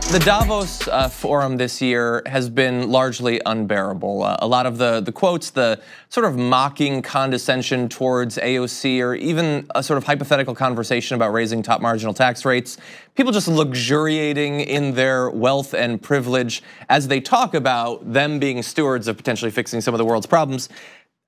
The Davos forum this year has been largely unbearable. A lot of the quotes, the sort of mocking condescension towards AOC, or even a sort of hypothetical conversation about raising top marginal tax rates. People just luxuriating in their wealth and privilege as they talk about them being stewards of potentially fixing some of the world's problems.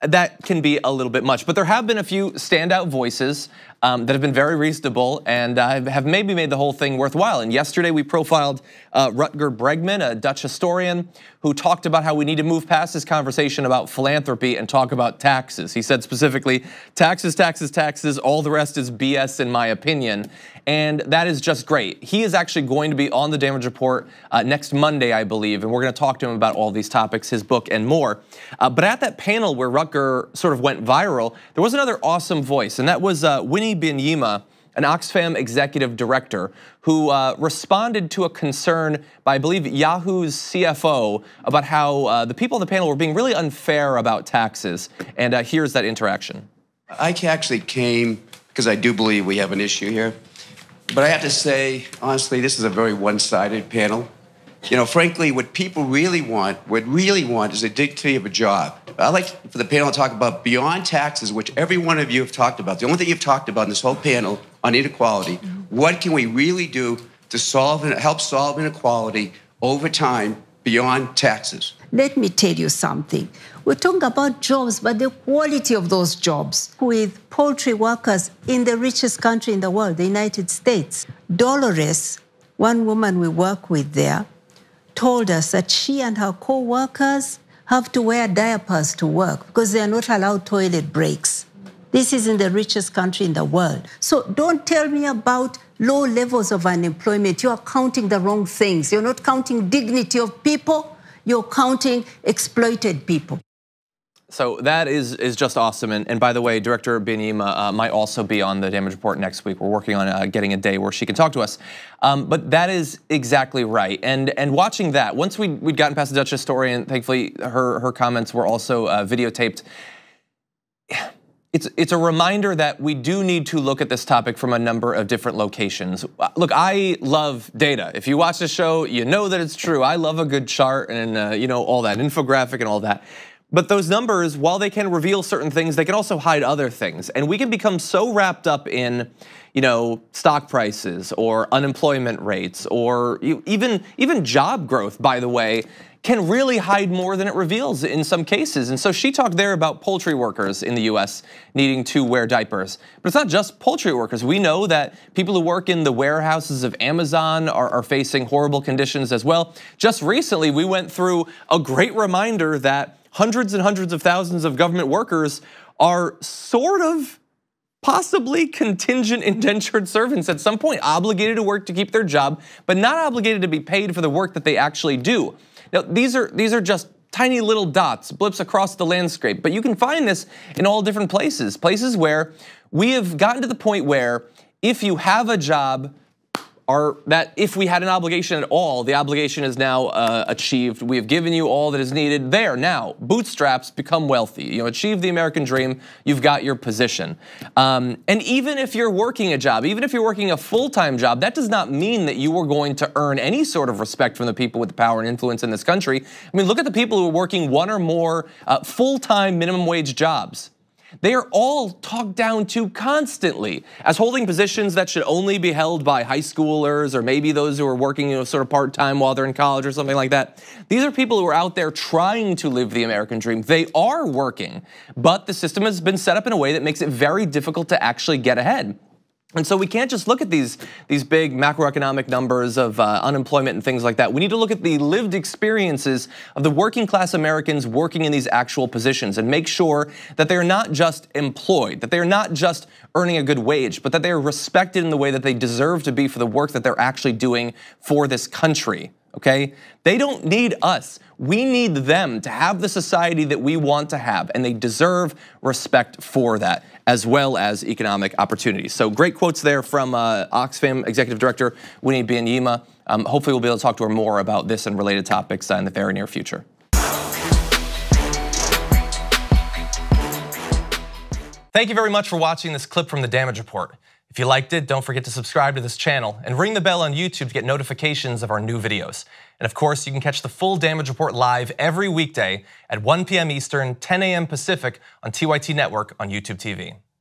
That can be a little bit much, but there have been a few standout voices that have been very reasonable and have maybe made the whole thing worthwhile. And yesterday we profiled Rutger Bregman, a Dutch historian, who talked about how we need to move past this conversation about philanthropy and talk about taxes. He said specifically, taxes, taxes, taxes, all the rest is BS in my opinion. And that is just great. He is actually going to be on the Damage Report next Monday, I believe, and we're gonna talk to him about all these topics, his book and more. But at that panel where Rutger sort of went viral, there was another awesome voice, and that was Winnie Byanyima, an Oxfam executive director, who responded to a concern by, I believe, Yahoo's CFO about how the people on the panel were being really unfair about taxes. And here's that interaction. I actually came because I do believe we have an issue here. But I have to say, honestly, this is a very one-sided panel. You know, frankly, what people really want, is a dignity of a job. I'd like for the panel to talk about beyond taxes, which every one of you have talked about. The only thing you've talked about in this whole panel on inequality, what can we really do to help solve inequality over time beyond taxes? Let me tell you something. We're talking about jobs, but the quality of those jobs. With poultry workers in the richest country in the world, the United States. Dolores, one woman we work with there, told us that she and her co-workers have to wear diapers to work because they are not allowed toilet breaks. This is in the richest country in the world. So don't tell me about low levels of unemployment. You are counting the wrong things. You're not counting dignity of people. You're counting exploited people. So that is just awesome. And by the way, Director Byanyima might also be on the Damage Report next week. We're working on getting a day where she can talk to us. But that is exactly right. And watching that, once we'd gotten past the Dutch historian, thankfully her comments were also videotaped. It's a reminder that we do need to look at this topic from a number of different locations. Look, I love data. If you watch the show, you know that it's true. I love a good chart and you know, all that, infographic and all that. But those numbers, while they can reveal certain things, they can also hide other things. And we can become so wrapped up in, you know, stock prices or unemployment rates or even job growth, by the way, can really hide more than it reveals in some cases. And so she talked there about poultry workers in the US needing to wear diapers. But it's not just poultry workers. We know that people who work in the warehouses of Amazon are facing horrible conditions as well. Just recently, we went through a great reminder that hundreds and hundreds of thousands of government workers are sort of possibly contingent indentured servants at some point, obligated to work to keep their job, but not obligated to be paid for the work that they actually do. Now, these are just tiny little dots, blips across the landscape, but you can find this in all different places where we have gotten to the point where if you have a job, or that if we had an obligation at all, the obligation is now achieved. We have given you all that is needed. There, now, bootstraps, become wealthy. You know, achieve the American dream, you've got your position. And even if you're working a job, even if you're working a full-time job, that does not mean that you are going to earn any sort of respect from the people with the power and influence in this country. I mean, look at the people who are working one or more full-time minimum wage jobs. They are all talked down to constantly as holding positions that should only be held by high schoolers or maybe those who are working, you know, sort of part-time while they're in college or something like that. These are people who are out there trying to live the American dream. They are working, but the system has been set up in a way that makes it very difficult to actually get ahead. And so we can't just look at these big macroeconomic numbers of unemployment and things like that. We need to look at the lived experiences of the working class Americans working in these actual positions and make sure that they're not just employed, that they're not just earning a good wage, but that they're respected in the way that they deserve to be for the work that they're actually doing for this country. Okay? They don't need us. We need them to have the society that we want to have, and they deserve respect for that, as well as economic opportunities. So great quotes there from Oxfam Executive Director Winnie Byanyima. Hopefully we'll be able to talk to her more about this and related topics in the very near future. Thank you very much for watching this clip from the Damage Report. If you liked it, don't forget to subscribe to this channel and ring the bell on YouTube to get notifications of our new videos. And of course, you can catch the full Damage Report live every weekday at 1 p.m. Eastern, 10 a.m. Pacific on TYT Network on YouTube TV.